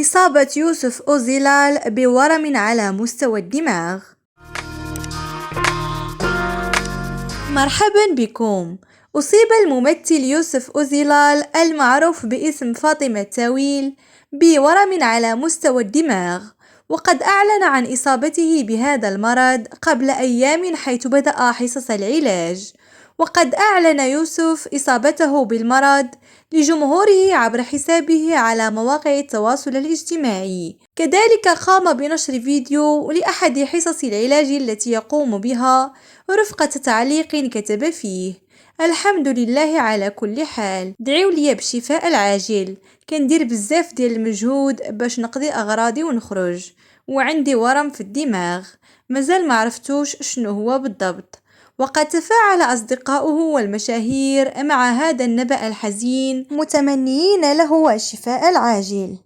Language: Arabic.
إصابة يوسف أوزيلال بورم على مستوى الدماغ. مرحبا بكم. أصيب الممثل يوسف أوزيلال المعروف باسم فاطمة تاويل بورم على مستوى الدماغ، وقد أعلن عن إصابته بهذا المرض قبل أيام حيث بدأ حصص العلاج. وقد أعلن يوسف إصابته بالمرض لجمهوره عبر حسابه على مواقع التواصل الاجتماعي. كذلك قام بنشر فيديو لأحد حصص العلاج التي يقوم بها رفقة تعليق كتب فيه: الحمد لله على كل حال، دعيو لي بالشفاء العاجل، كندير بزاف ديال المجهود باش نقضي أغراضي ونخرج، وعندي ورم في الدماغ مازال معرفتوش شنو هو بالضبط. وقد تفاعل أصدقاؤه والمشاهير مع هذا النبأ الحزين متمنيين له الشفاء العاجل.